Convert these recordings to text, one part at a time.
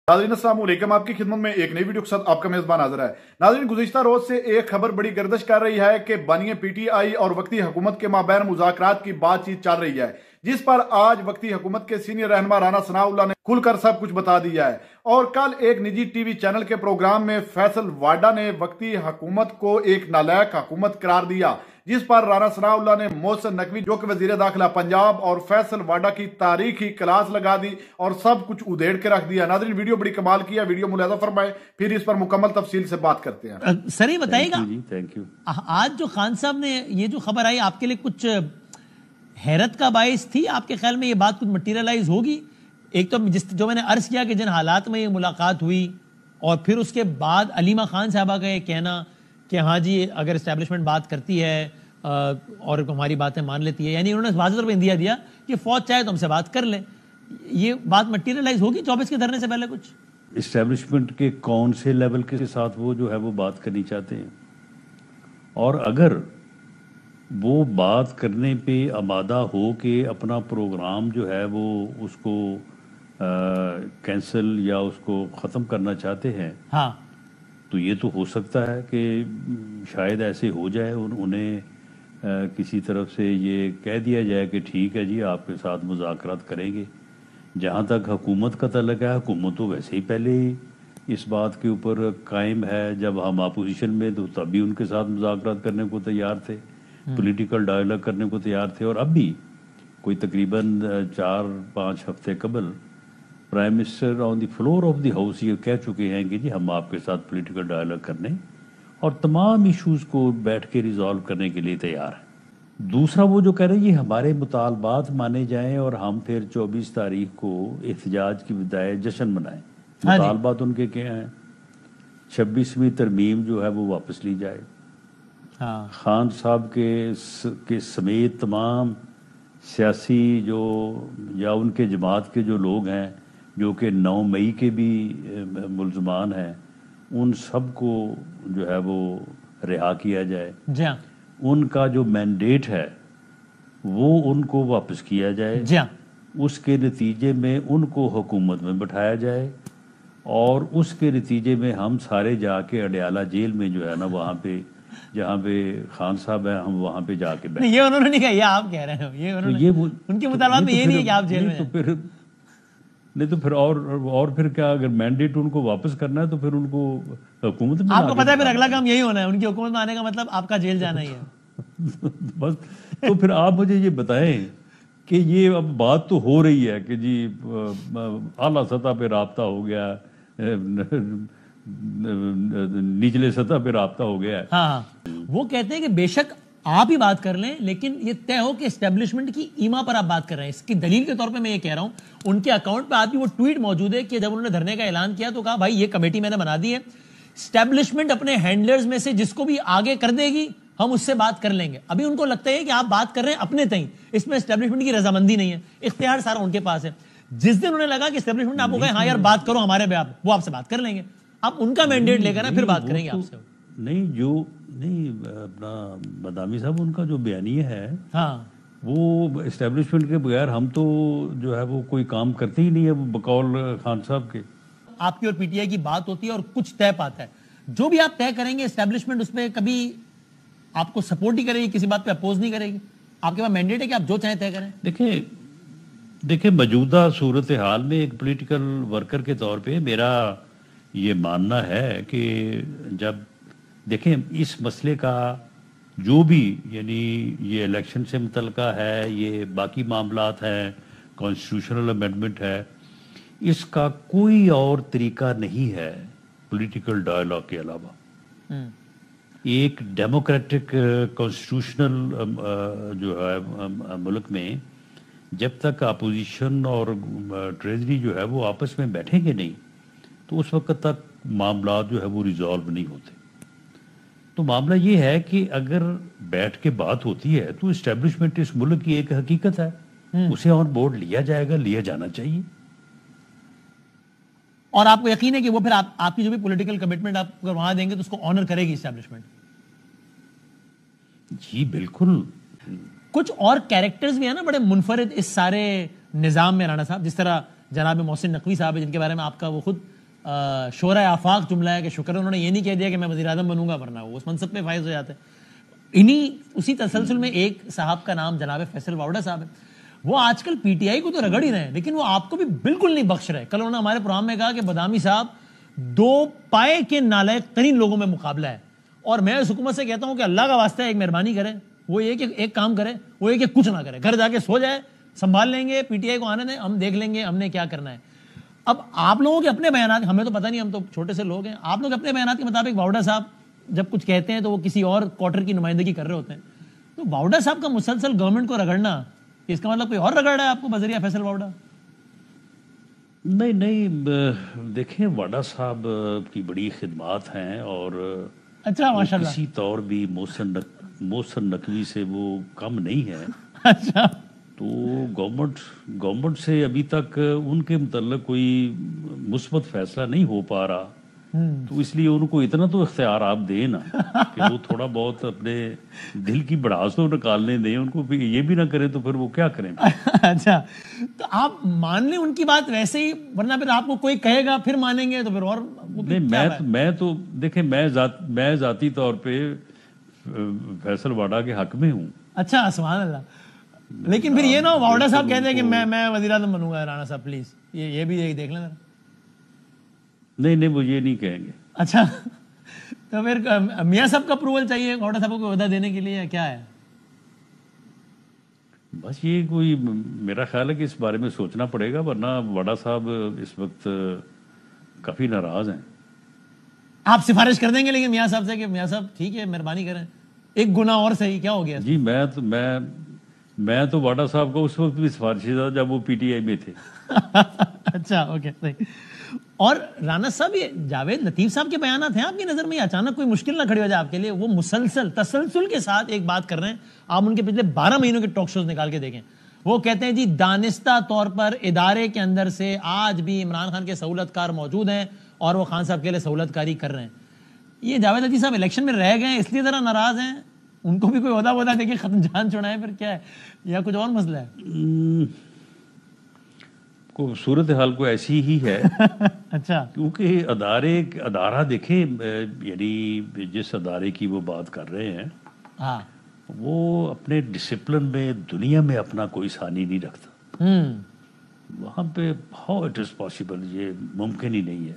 नाज़रीन अस्सलाम वालेकुम, आपकी खिदमत में एक नई वीडियो के साथ आपका मेजबान हाजिर है। नाज़रीन, गुज़िश्ता रोज से एक खबर बड़ी गर्दिश कर रही है कि बानिए पीटीआई और वक्ती हुकूमत के माबैन मुज़ाकरात की बातचीत चल रही है, जिस पर आज वक्ती हुकूमत के सीनियर रहनुमा राना सनाउल्लाह ने खुलकर सब कुछ बता दिया है। और कल एक निजी टीवी चैनल के प्रोग्राम में फैसल वाडा ने वक्ती हुकूमत को एक नालायक हुकूमत करार दिया, जिस पर राना सनाउल्लाह ने मोहसिन नकवी जो कि वजीर दाखिला पंजाब और फैसल वाडा की तारीखी क्लास लगा दी और सब कुछ उधेड़ के रख दिया। नाज़रीन, वीडियो बड़ी कमाल की है, वीडियो मुलाजा फरमाए, फिर इस पर मुकम्मल तफसील से बात करते हैं। सर ये बताइएगा, थैंक यू। आज जो खान साहब ने ये जो खबर आई आपके लिए कुछ हैरत का बाइस थी? आपके ख्याल में ये बात कुछ मटीरियलाइज होगी? एक तो जो मैंने अर्ज किया कि जिन हालात में ये मुलाकात हुई और फिर उसके बाद अलीमा खान साहबा का ये कहना कि हाँ जी अगर इस्टेब्लिशमेंट बात करती है और हमारी बातें मान लेती है, यानी उन्होंने वाज़ेह तौर पे इंदिया दिया कि फौज चाहे तो हमसे बात कर ले। ये बात मटीरियलाइज होगी 24 के धरने से पहले? कुछ इस्टेब्लिशमेंट के कौन से लेवल के साथ वो जो है वो बात करनी चाहते हैं, और अगर वो बात करने पे आमादा हो के अपना प्रोग्राम जो है वो उसको कैंसिल या उसको ख़त्म करना चाहते हैं, हाँ, तो ये तो हो सकता है कि शायद ऐसे हो जाए, उन्हें किसी तरफ से ये कह दिया जाए कि ठीक है जी आपके साथ मुज़ाकरात करेंगे। जहाँ तक हुकूमत का तल्लुक़ है, हुकूमत तो वैसे ही पहले ही इस बात के ऊपर कायम है, जब हम अपोजिशन में तो तभी उनके साथ मुज़ाकरात करने को तैयार थे, पॉलिटिकल डायलॉग करने को तैयार थे। और अब भी कोई तकरीबन 4-5 हफ्ते कबल prime minister on the floor of the house ये कह चुके हैं कि जी हम आपके साथ पॉलिटिकल डायलॉग करने और तमाम इश्यूज़ को बैठ के रिजॉल्व करने के लिए तैयार हैं। दूसरा वो जो कह रहे हैं ये हमारे मुतालबात माने जाएं और हम फिर 24 तारीख को एहतजाज की बजाय जश्न मनाएं। मुतालबात उनके क्या हैं? 26वीं तरमीम जो है वो वापस ली जाए, हाँ, खान साहब के समेत तमाम सियासी जो या उनके जमात के जो लोग हैं जो कि 9 मई के भी मुल्ज़मान हैं, उन सब को जो है वो रिहा किया जाए। जी हाँ, उनका जो मैंडेट है वो उनको वापस किया जाए। जी हाँ, उसके नतीजे में उनको हुकूमत में बिठाया जाए और उसके नतीजे में हम सारे जाके अडयाला जेल में जो है ना वहाँ पे जहाँ पे खान साहब है हम वहाँ पे जाके बैठे। ये उन्होंने नहीं कहा, ये आप कह रहे हो। ये उन्होंने, तो ये उनके मुतालबात में ये नहीं है कि आप जेल में तो फिर नहीं तो फिर और फिर क्या, अगर मैंडेट उनको वापस करना है तो फिर उनको हुकूमत में आपको पता है फिर अगला काम यही होना है, उनकी हुकूमत में आने का मतलब आपका जेल जाना ही है। बस तो फिर आप मुझे ये बताएं कि ये अब बात तो हो रही है कि जी आला सतह पे राब्ता हो गया, निचले सतह पे राब्ता हो गया है। हाँ, वो कहते हैं कि बेशक आप ही बात कर लें, लेकिन ये तय हो कि एस्टेब्लिशमेंट की ईमा पर आप बात कर रहे हैं। इसकी दलील के तौर पे मैं ये कह रहा हूं, उनके अकाउंट पे आज भी वो ट्वीट मौजूद है कि जब उन्होंने धरने का ऐलान किया तो कहा भाई ये कमेटी मैंने बना दी है, एस्टेब्लिशमेंट अपने हैंडलर्स में से जिसको भी आगे कर देगी हम उससे बात कर लेंगे। अभी उनको लगता है कि आप बात कर रहे हैं अपने तई, इसमें एस्टेब्लिशमेंट की रजामंदी नहीं है, इख्तियार सारा उनके पास है। जिस दिन उन्हें लगा कि एस्टेब्लिशमेंट आपको कहे हाँ यार बात करो हमारे पे, वो आपसे बात कर लेंगे। आप उनका मैंडेट लेकर ना फिर बात करेंगे आपसे। नहीं अपना बदामी साहब उनका जो बयानिया है, हाँ, वो एस्टेब्लिशमेंट के बगैर हम तो जो है वो कोई काम करते ही नहीं है, वो बकौल खान साहब के। आपकी और पीटीआई की बात होती है और कुछ तय पाता है, जो भी आप तय करेंगे एस्टेब्लिशमेंट उसमें कभी आपको सपोर्ट ही करेगी, किसी बात पे अपोज नहीं करेगी। आपके पास मैंडेट है कि आप जो चाहे तय करें। देखिए मौजूदा सूरत हाल में एक पॉलिटिकल वर्कर के तौर पे मेरा ये मानना है कि जब देखें इस मसले का जो भी यानी ये इलेक्शन से मुतल्लिका है, ये बाकी मामलात हैं, कॉन्स्टिट्यूशनल अमेंडमेंट है, इसका कोई और तरीका नहीं है पॉलिटिकल डायलॉग के अलावा। एक डेमोक्रेटिक कॉन्स्टिट्यूशनल जो है मुल्क में जब तक अपोजिशन और ट्रेजरी जो है वो आपस में बैठेंगे नहीं तो उस वक्त तक मामला जो है वो रिजॉल्व नहीं होते। तो मामला ये है कि अगर बैठ के बात होती है तो इस्टेब्लिशमेंट इस मुल्क की एक हकीकत है, उसे ऑन बोर्ड लिया जाएगा, लिया जाना चाहिए। और आपको यकीन है कि वो फिर आपकी जो भी पॉलिटिकल कमिटमेंट आप अगर वहां देंगे तो उसको ऑनर करेगी इस्टेब्लिशमेंट? जी बिल्कुल। कुछ और कैरेक्टर्स भी है ना बड़े मुनफरिद इस सारे निजाम में राणा साहब, जिस तरह जनाब मोहसिन नकवी साहब है जिनके बारे में आपका वो खुद شورۂ آفاق جملہ ہے کہ شکر انہوں نے یہ نہیں کہہ دیا کہ میں وزیر اعظم بنوں گا ورنہ وہ اس منصب پہ فائز ہو جاتے ہیں. اسی تسلسل میں ایک صاحب کا نام جناب فیصل واوڈا صاحب ہے. وہ آج کل پی ٹی آئی کو تو رگڑ ہی رہے ہیں لیکن وہ آپ کو بھی بالکل نہیں بخش رہے. کل انہوں نے ہمارے پروگرام میں کہا کہ بدامی صاحب 2 پائے کے نالائق ترین لوگوں میں مقابلہ ہے, اور میں اس حکومت سے کہتا ہوں کہ اللہ کا واسطہ ایک مہربانی کرے, وہ یہ کہ ایک کام کرے, وہ یہ کہ کچھ نہ کرے, گھر جا کے سو جائے, سنبھال لیں گے, پی ٹی آئی کو آنے دیں, ہم دیکھ لیں گے ہم نے کیا کرنا ہے. اب آپ لوگوں کے اپنے بیانات, ہمیں تو پتہ نہیں, ہم تو چھوٹے سے لوگ ہیں, آپ لوگ اپنے بیانات کے مطابق واوڈا صاحب جب کچھ کہتے ہیں تو وہ کسی اور کوارٹر کی نمائندگی کر رہے ہوتے ہیں. تو واوڈا صاحب کا مسلسل گورنمنٹ کو رگڑنا, اس کا مطلب کوئی اور رگڑ رہا ہے آپ کو بذریعہ فیصل واوڈا؟ نہیں, دیکھیں واڈا صاحب کی بڑی خدمات ہیں اور اچھا ماشاءاللہ کسی طور بھی محسن نقوی سے وہ کم نہیں ہے. اچھا, تو گورنمنٹ سے ابھی تک ان کے متعلق کوئی مثبت فیصلہ نہیں ہو پا رہا, تو اس لیے ان کو اتنا تو اختیار آپ دیں نا کہ وہ تھوڑا بہت اپنے دل کی بڑھاس تو نکالنے دیں ان کو, یہ بھی نہ کریں تو پھر وہ کیا کریں. اچھا, تو آپ مان لیں ان کی بات ویسے ہی, ورنہ پھر آپ کو کوئی کہے گا پھر مانیں گے تو پھر اور نہیں. میں تو دیکھیں میں ذاتی طور پہ فیصل واڈا کے حق میں ہوں. اچھا سبحان اللہ. لیکن پھر یہ نہ ہو واوڈا صاحب کہتے ہیں کہ میں وزیر اعظم بنوں گا, رانا صاحب پلیز یہ بھی دیکھ لیں ذرا. نہیں وہ یہ نہیں کہیں گے. اچھا, تو پھر میاں صاحب کا اپروول چاہیے واوڈا صاحب کو عہدہ دینے کے لیے, کیا ہے؟ بس یہ کوئی میرا خیال ہے کہ اس بارے میں سوچنا پڑے گا, ورنہ واڈا صاحب اس وقت کافی ناراض ہیں. آپ سفارش کر دیں گے لیکن میاں صاحب سے کہ میاں صاحب ٹھیک ہے مہربانی کریں, ایک گناہ اور صحیح, کیا ہو گیا؟ جی میں تو واڈا صاحب کو اس وقت بھی سفارش تھا جب وہ پی ٹی آئی میں تھے. اچھا اوکے صحیح. اور رانا صاحب یہ جاوید لطیف صاحب کے بیانات ہیں آپ کی نظر میں, اچانک کوئی مشکل نہ کھڑی ہو جائے آپ کے لیے؟ وہ تسلسل کے ساتھ ایک بات کر رہے ہیں, آپ ان کے پچھلے 12 مہینوں کے ٹاک شوز نکال کے دیکھیں. وہ کہتے ہیں جی دانستہ طور پر ادارے کے اندر سے آج بھی عمران خان کے سہولت کار موجود ہیں اور وہ خان صاحب کے لیے سہولت کاری کر رہے ہیں. یہ جاوید لطیف صاحب الیکشن میں رہ گئے اس لیے ذرا ناراض ہیں, ان کو بھی کوئی عہدہ دیکھیں ختم جان چھوڑائیں پھر کیا ہے, یا کچھ اور مسئلہ ہے؟ صورت حال کو ایسی ہی ہے. اچھا, کیونکہ ادارہ دیکھیں, یعنی جس ادارے کی وہ بات کر رہے ہیں ہاں وہ اپنے ڈسپلن میں دنیا میں اپنا کوئی ثانی نہیں رکھتا. وہاں پہ ہاؤ اٹ از پاسبل, یہ ممکن ہی نہیں ہے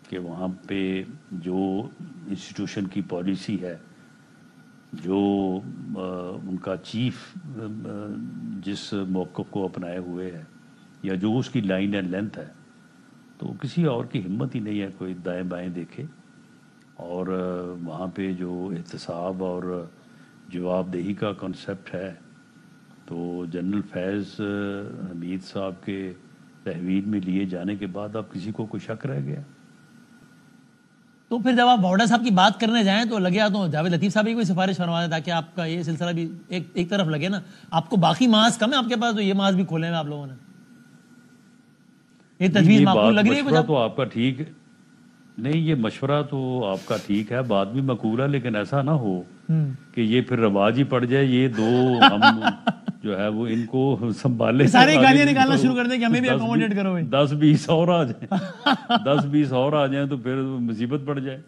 کہ وہاں پہ جو انسٹیٹیوشن کی پالیسی ہے, جو ان کا چیف جس موقف کو اپنائے ہوئے ہے, یا جو اس کی لائن اینڈ لینتھ ہے, تو کسی اور کی ہمت ہی نہیں ہے کوئی دائیں بائیں دیکھے. اور وہاں پہ جو احتساب اور جواب دہی کا کنسیپٹ ہے, تو جنرل فیض حمید صاحب کے تحویل میں لیے جانے کے بعد اب کسی کو کوئی شک رہ گیا؟ تو پھر جب آپ واوڈا صاحب کی بات کرنے جائیں تو لگے تو جاوید لطیف صاحب ہی کوئی سفارش فرما دیں تاکہ آپ کا یہ سلسلہ بھی ایک طرف لگے نا. آپ کو باقی محاذ کم ہے آپ کے پاس, تو یہ محاذ بھی کھولے ہیں آپ لوگوں نے. یہ تجویز معقول لگ رہی ہے مشورہ تو آپ کا ٹھیک نہیں, یہ مشورہ تو آپ کا ٹھیک ہے, بات بھی مقبول ہے, لیکن ایسا نہ ہو کہ یہ پھر رواج ہی پڑ جائے. یہ دو ہم جو ہے وہ ان کو سنبھالے, سارے گالیاں نکالنا شروع کر دیں کہ ہمیں بھی اکوموڈیٹ کرو. 10-20 اور آ جائیں 10-20 اور آ جائیں تو پھر مصیبت پڑ جائے,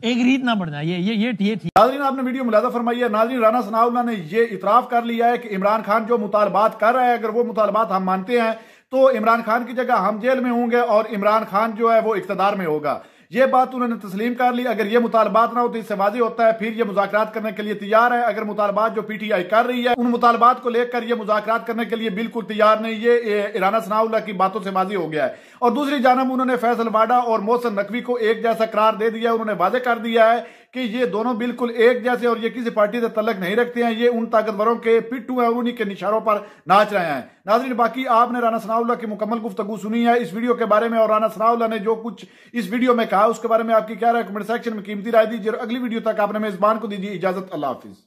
ایک ریت نہ پڑ جائے. یہ ٹھیک. ناظرین آپ نے ویڈیو ملاحظہ فرمائی ہے. ناظرین رانا ثناء اللہ نے یہ اعتراف کر لیا ہے کہ عمران خان جو مطالبات کر رہا ہے, اگر وہ مطالبات ہم مانتے ہیں تو عمران خان کی جگہ ہم جیل میں ہوں گے اور عمران خان جو ہے وہ اقتدار میں ہوگا. یہ بات انہوں نے تسلیم کر لی. اگر یہ مطالبات نہ ہو تو اس سے واضح ہوتا ہے پھر یہ مذاکرات کرنے کے لیے تیار ہے. اگر مطالبات جو پی ٹی آئی کر رہی ہے ان مطالبات کو لے کر یہ مذاکرات کرنے کے لیے بالکل تیار نہیں, یہ رانا ثناء اللہ کی باتوں سے واضح ہو گیا ہے. اور دوسری جانب انہوں نے فیصل واڈا اور محسن نقوی کو ایک جیسا قرار دے دیا. انہوں نے واضح کر دیا ہے کہ یہ دونوں بالکل ایک جیسے اور یہ کسی پارٹی سے تعلق نہیں رکھتے ہیں, یہ ان طاقتوروں کے پٹھو ہیں اور انہی کے نشانوں پر ناچ رہے ہیں. ناظرین باقی آپ نے رانا ثناء اللہ کی مکمل گفتگو سنی ہے اس ویڈیو کے بارے میں, اور رانا ثناء اللہ نے جو کچھ اس ویڈیو میں کہا اس کے بارے میں آپ کی کیا رائے, کمنٹ سیکشن میں قیمتی رائے دیجیے. اور اگلی ویڈیو تک آپ نے میزبان کو دیجیے اجازت. اللہ حافظ.